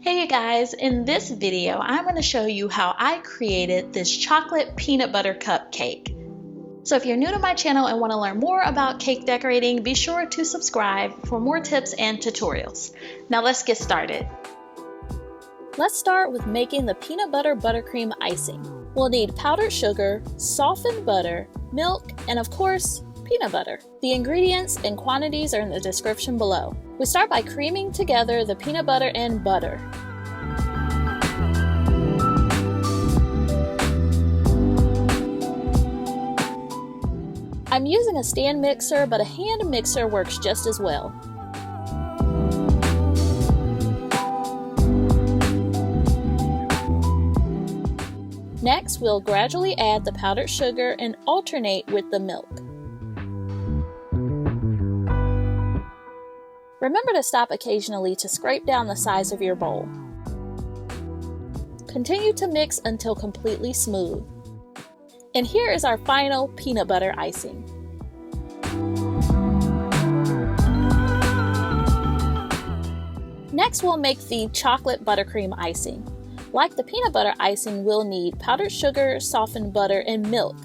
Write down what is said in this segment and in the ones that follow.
Hey you guys, in this video I'm going to show you how I created this chocolate peanut butter cupcake. So if you're new to my channel and want to learn more about cake decorating, be sure to subscribe for more tips and tutorials. Now let's get started. Let's start with making the peanut butter buttercream icing. We'll need powdered sugar, softened butter, milk, and of course, peanut butter. The ingredients and quantities are in the description below. We start by creaming together the peanut butter and butter. I'm using a stand mixer, but a hand mixer works just as well. Next, we'll gradually add the powdered sugar and alternate with the milk. Remember to stop occasionally to scrape down the sides of your bowl. Continue to mix until completely smooth. And here is our final peanut butter icing. Next, we'll make the chocolate buttercream icing. Like the peanut butter icing, we'll need powdered sugar, softened butter, and milk.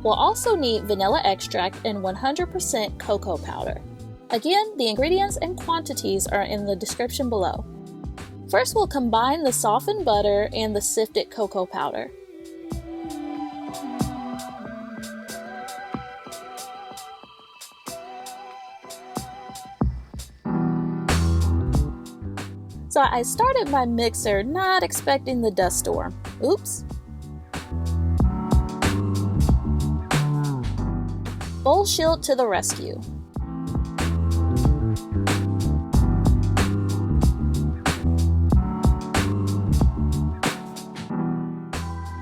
We'll also need vanilla extract and 100% cocoa powder. Again, the ingredients and quantities are in the description below. First, we'll combine the softened butter and the sifted cocoa powder. So I started my mixer not expecting the dust storm. Oops. Bowl shield to the rescue.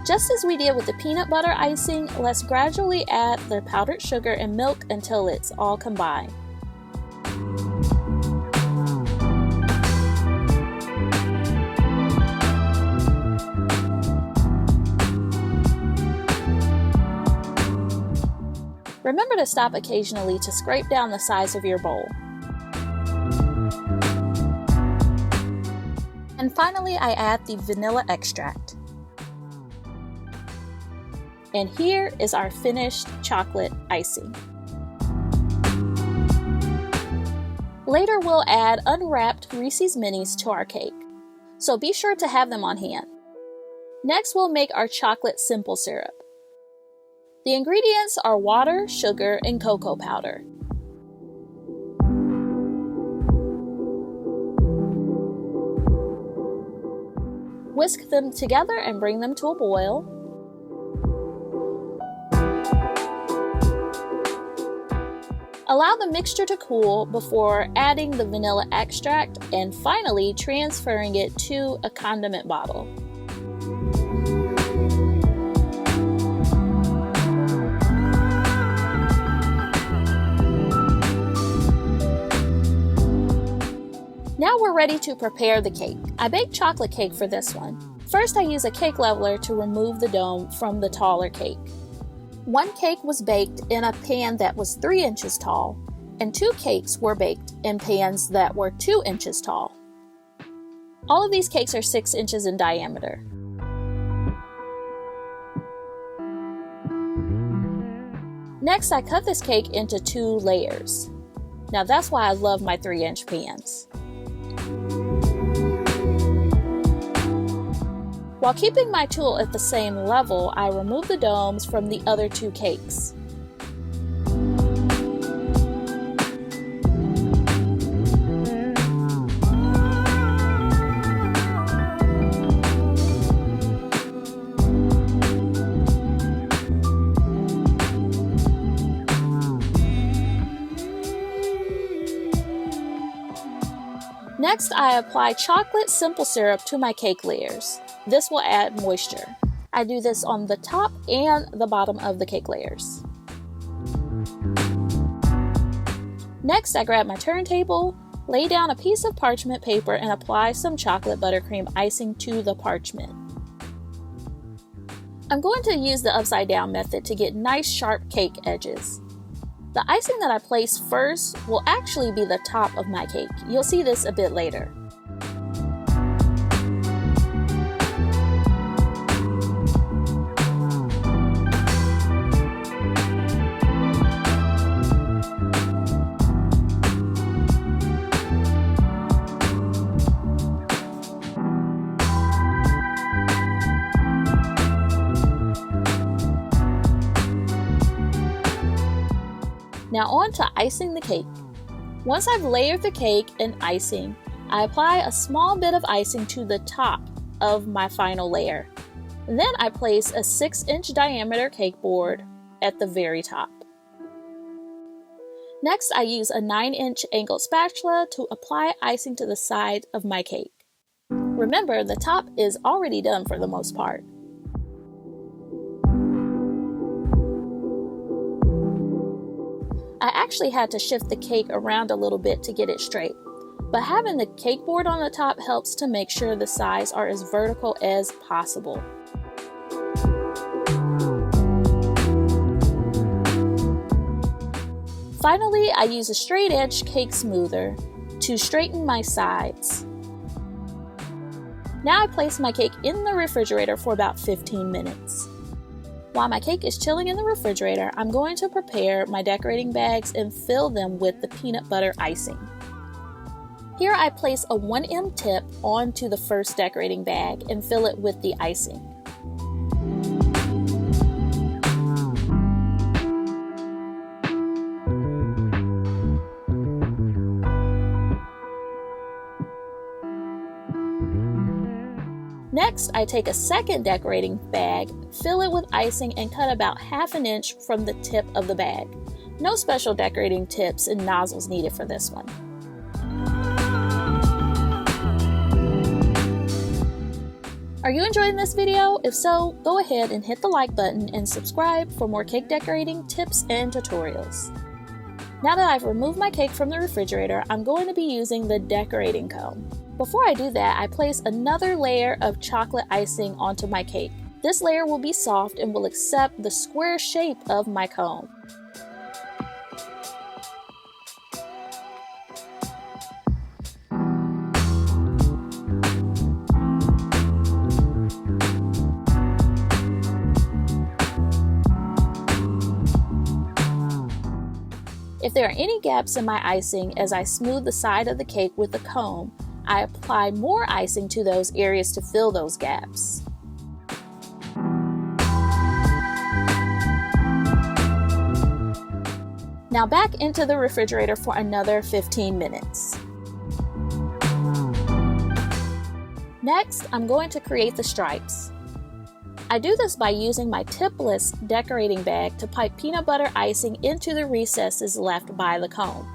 Just as we did with the peanut butter icing, let's gradually add the powdered sugar and milk until it's all combined. Remember to stop occasionally to scrape down the sides of your bowl. And finally, I add the vanilla extract. And here is our finished chocolate icing. Later, we'll add unwrapped Reese's Minis to our cake, so be sure to have them on hand. Next, we'll make our chocolate simple syrup. The ingredients are water, sugar, and cocoa powder. Whisk them together and bring them to a boil. Allow the mixture to cool before adding the vanilla extract and finally transferring it to a condiment bottle. Now we're ready to prepare the cake. I baked chocolate cake for this one. First, I use a cake leveler to remove the dome from the taller cake. One cake was baked in a pan that was 3 inches tall, and 2 cakes were baked in pans that were 2 inches tall. All of these cakes are 6 inches in diameter. Next, I cut this cake into 2 layers. Now that's why I love my 3-inch pans. While keeping my tool at the same level, I remove the domes from the other 2 cakes. Next, I apply chocolate simple syrup to my cake layers. This will add moisture. I do this on the top and the bottom of the cake layers. Next, I grab my turntable, lay down a piece of parchment paper, and apply some chocolate buttercream icing to the parchment. I'm going to use the upside down method to get nice sharp cake edges. The icing that I place first will actually be the top of my cake. You'll see this a bit later. Now on to icing the cake. Once I've layered the cake and icing, I apply a small bit of icing to the top of my final layer. Then I place a 6-inch diameter cake board at the very top. Next, I use a 9-inch angled spatula to apply icing to the side of my cake. Remember, the top is already done for the most part. I actually had to shift the cake around a little bit to get it straight, but having the cake board on the top helps to make sure the sides are as vertical as possible. Finally, I use a straight edge cake smoother to straighten my sides. Now I place my cake in the refrigerator for about 15 minutes. While my cake is chilling in the refrigerator, I'm going to prepare my decorating bags and fill them with the peanut butter icing. Here I place a 1mm tip onto the first decorating bag and fill it with the icing. Next, I take a second decorating bag, fill it with icing, and cut about 1/2 inch from the tip of the bag. No special decorating tips and nozzles needed for this one. Are you enjoying this video? If so, go ahead and hit the like button and subscribe for more cake decorating tips and tutorials. Now that I've removed my cake from the refrigerator, I'm going to be using the decorating comb. Before I do that, I place another layer of chocolate icing onto my cake. This layer will be soft and will accept the square shape of my comb. If there are any gaps in my icing as I smooth the side of the cake with the comb, I apply more icing to those areas to fill those gaps. Now back into the refrigerator for another 15 minutes. Next, I'm going to create the stripes. I do this by using my tipless decorating bag to pipe peanut butter icing into the recesses left by the comb.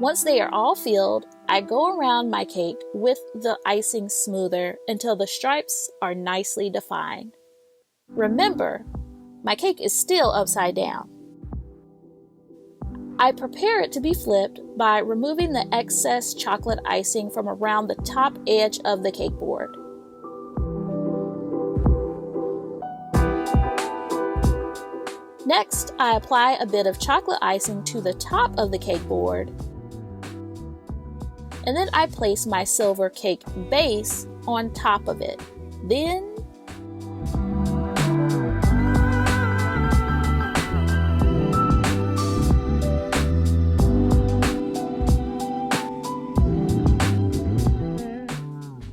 Once they are all filled, I go around my cake with the icing smoother until the stripes are nicely defined. Remember, my cake is still upside down. I prepare it to be flipped by removing the excess chocolate icing from around the top edge of the cake board. Next, I apply a bit of chocolate icing to the top of the cake board. And then I place my silver cake base on top of it. Then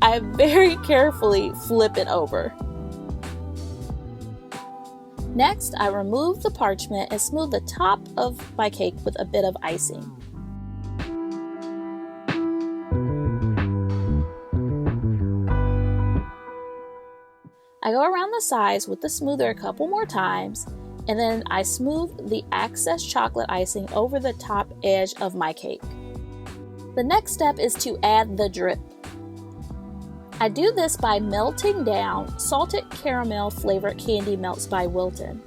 I very carefully flip it over. Next, I remove the parchment and smooth the top of my cake with a bit of icing. I go around the sides with the smoother a couple more times, and then I smooth the excess chocolate icing over the top edge of my cake. The next step is to add the drip. I do this by melting down salted caramel flavored candy melts by Wilton.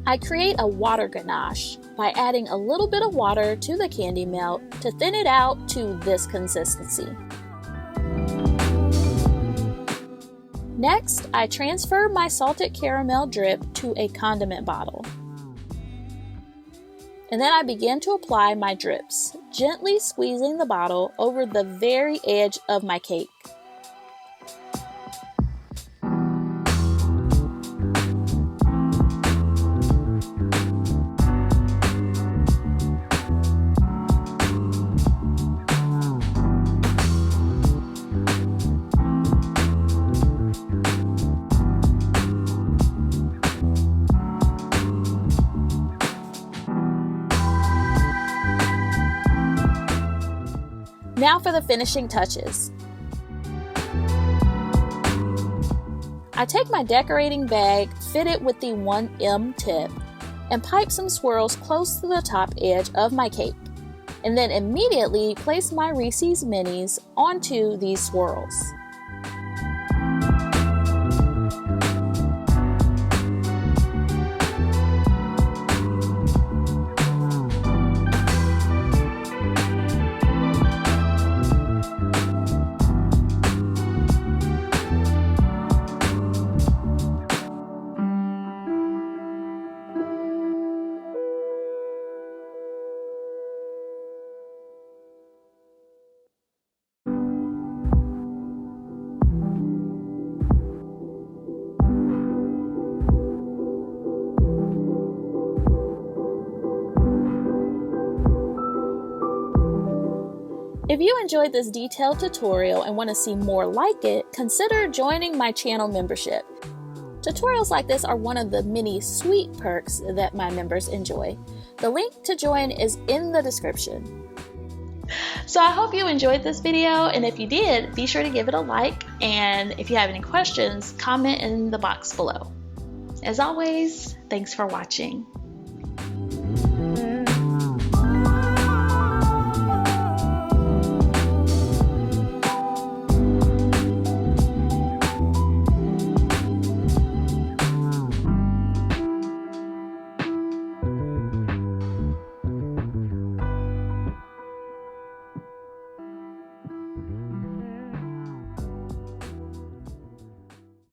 I create a water ganache by adding a little bit of water to the candy melt to thin it out to this consistency. Next, I transfer my salted caramel drip to a condiment bottle. And then I begin to apply my drips, gently squeezing the bottle over the very edge of my cake. Now for the finishing touches. I take my decorating bag fitted with the 1M tip and pipe some swirls close to the top edge of my cake, and then immediately place my Reese's Minis onto these swirls. If you enjoyed this detailed tutorial and want to see more like it, consider joining my channel membership. Tutorials like this are one of the many sweet perks that my members enjoy. The link to join is in the description. So I hope you enjoyed this video, and if you did, be sure to give it a like, and if you have any questions, comment in the box below. As always, thanks for watching.